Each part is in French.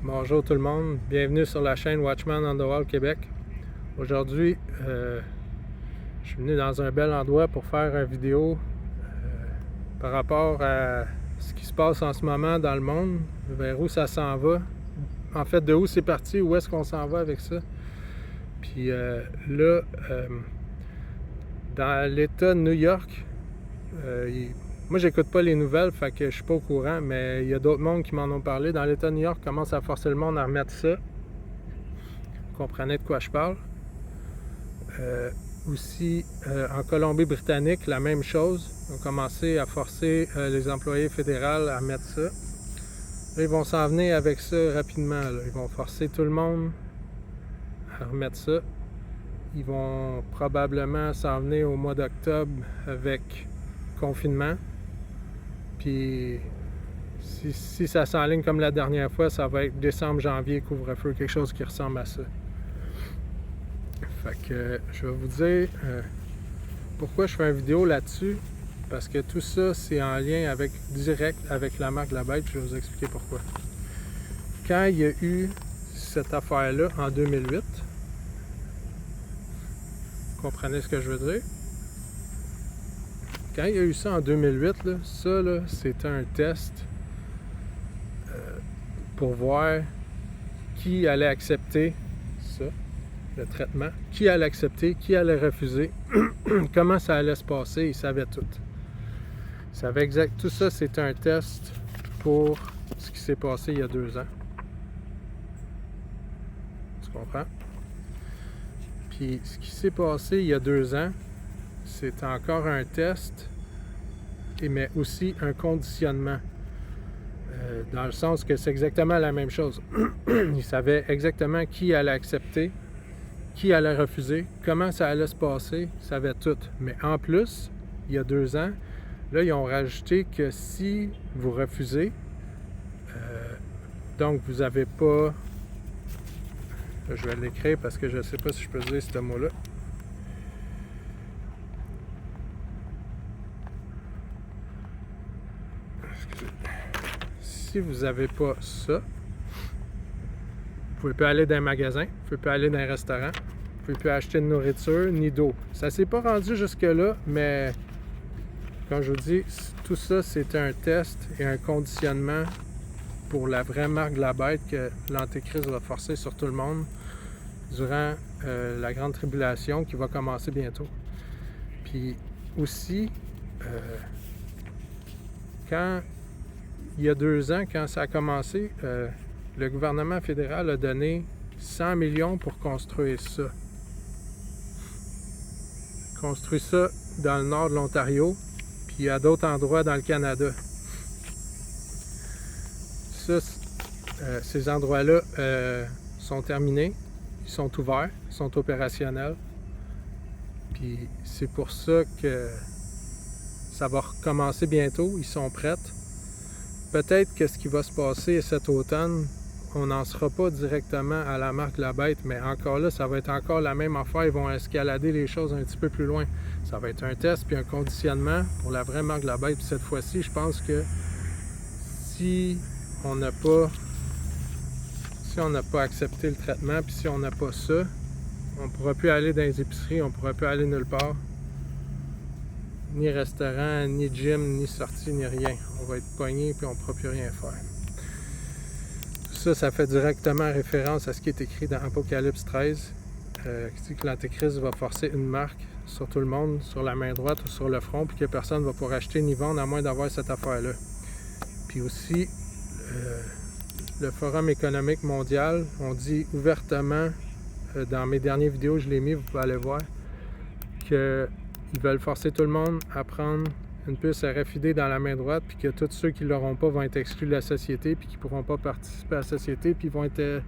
Bonjour tout le monde, bienvenue sur la chaîne Watchman on the Wall Québec. Aujourd'hui, je suis venu dans un bel endroit pour faire une vidéo par rapport à ce qui se passe en ce moment dans le monde, vers où ça s'en va. En fait, de où c'est parti, où est-ce qu'on s'en va avec ça. Puis là, dans l'État de New York, moi, j'écoute pas les nouvelles, fait que je suis pas au courant, mais il y a d'autres mondes qui m'en ont parlé. Dans l'État de New York, commence à forcer le monde à remettre ça. Vous comprenez de quoi je parle. Aussi, en Colombie-Britannique, la même chose. Ils ont commencé à forcer les employés fédéraux à mettre ça. Là, ils vont s'en venir avec ça rapidement. Là. Ils vont forcer tout le monde à remettre ça. Ils vont probablement s'en venir au mois d'octobre avec confinement. Puis si ça s'enligne comme la dernière fois, ça va être décembre, janvier, couvre-feu, quelque chose qui ressemble à ça. Fait que je vais vous dire pourquoi je fais une vidéo là-dessus. Parce que tout ça, c'est en lien direct avec la marque La Bête. Je vais vous expliquer pourquoi. Quand il y a eu cette affaire-là en 2008, vous comprenez ce que je veux dire? Quand il y a eu ça en 2008, là, ça, là, c'était un test pour voir qui allait accepter ça, le traitement, qui allait accepter, qui allait refuser, comment ça allait se passer, ils savaient tout. Ils savaient exact. Tout ça, c'était un test pour ce qui s'est passé il y a 2 ans. Tu comprends? Puis ce qui s'est passé il y a 2 ans, c'est encore un test, mais aussi un conditionnement. Dans le sens que c'est exactement la même chose. Ils savaient exactement qui allait accepter, qui allait refuser, comment ça allait se passer, ils savaient tout. Mais en plus, il y a 2 ans, là, ils ont rajouté que si vous refusez, donc vous n'avez pas... Je vais l'écrire parce que je ne sais pas si je peux dire ce mot-là. Si vous n'avez pas ça, vous ne pouvez pas aller dans un magasin, vous ne pouvez pas aller dans un restaurant, vous ne pouvez pas acheter de nourriture ni d'eau. Ça ne s'est pas rendu jusque-là, mais comme je vous dis, tout ça, c'est un test et un conditionnement pour la vraie marque de la bête que l'Antéchrist va forcer sur tout le monde durant la grande tribulation qui va commencer bientôt. Puis aussi, quand il y a 2 ans, quand ça a commencé, le gouvernement fédéral a donné 100 millions pour construire ça. Construire ça dans le nord de l'Ontario, puis à d'autres endroits dans le Canada. Ça, ces endroits-là sont terminés, ils sont ouverts, ils sont opérationnels. Puis c'est pour ça que ça va recommencer bientôt, ils sont prêts. Peut-être que ce qui va se passer cet automne, on n'en sera pas directement à la marque La Bête, mais encore là, ça va être encore la même affaire. Ils vont escalader les choses un petit peu plus loin. Ça va être un test puis un conditionnement pour la vraie marque La Bête. Puis cette fois-ci, je pense que si on n'a pas accepté le traitement, puis si on n'a pas ça, on ne pourra plus aller dans les épiceries, on ne pourra plus aller nulle part. Ni restaurant, ni gym, ni sortie, ni rien. On va être pogné puis on ne pourra plus rien faire. Ça fait directement référence à ce qui est écrit dans Apocalypse 13, qui dit que l'Antéchrist va forcer une marque sur tout le monde, sur la main droite ou sur le front, puis que personne ne va pouvoir acheter ni vendre à moins d'avoir cette affaire-là. Puis aussi, le Forum économique mondial, on dit ouvertement, dans mes dernières vidéos, je l'ai mis, vous pouvez aller voir, qu'ils veulent forcer tout le monde à prendre une puce RFID dans la main droite, puis que tous ceux qui ne l'auront pas vont être exclus de la société, puis qui ne pourront pas participer à la société, puis ils ne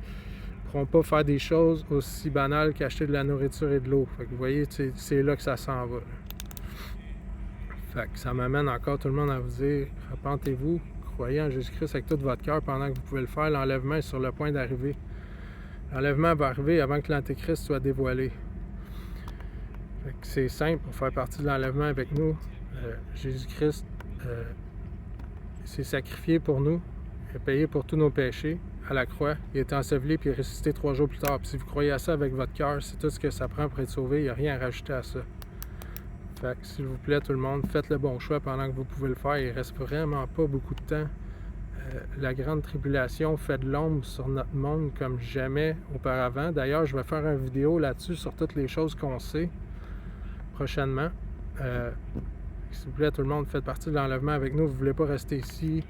pourront pas faire des choses aussi banales qu'acheter de la nourriture et de l'eau. Fait que vous voyez, c'est là que ça s'en va. Fait que ça m'amène encore tout le monde à vous dire, repentez-vous, croyez en Jésus-Christ avec tout votre cœur pendant que vous pouvez le faire. L'enlèvement est sur le point d'arriver. L'enlèvement va arriver avant que l'Antéchrist soit dévoilé. C'est simple pour faire partie de l'enlèvement avec nous. Jésus-Christ s'est sacrifié pour nous Il a payé pour tous nos péchés à la croix. Il a été enseveli puis il est ressuscité 3 jours plus tard. Puis si vous croyez à ça avec votre cœur, c'est tout ce que ça prend pour être sauvé. Il n'y a rien à rajouter à ça. Fait que, s'il vous plaît, tout le monde, faites le bon choix pendant que vous pouvez le faire. Il ne reste vraiment pas beaucoup de temps. La grande tribulation fait de l'ombre sur notre monde comme jamais auparavant. D'ailleurs, je vais faire une vidéo là-dessus sur toutes les choses qu'on sait prochainement. S'il vous plaît, tout le monde, faites partie de l'enlèvement avec nous. Vous ne voulez pas rester ici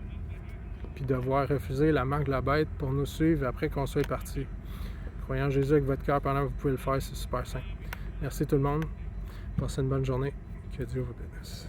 puis devoir refuser la marque de la bête pour nous suivre après qu'on soit parti. Croyez en Jésus avec votre cœur pendant que vous pouvez le faire, c'est super simple. Merci tout le monde. Passez une bonne journée. Que Dieu vous bénisse.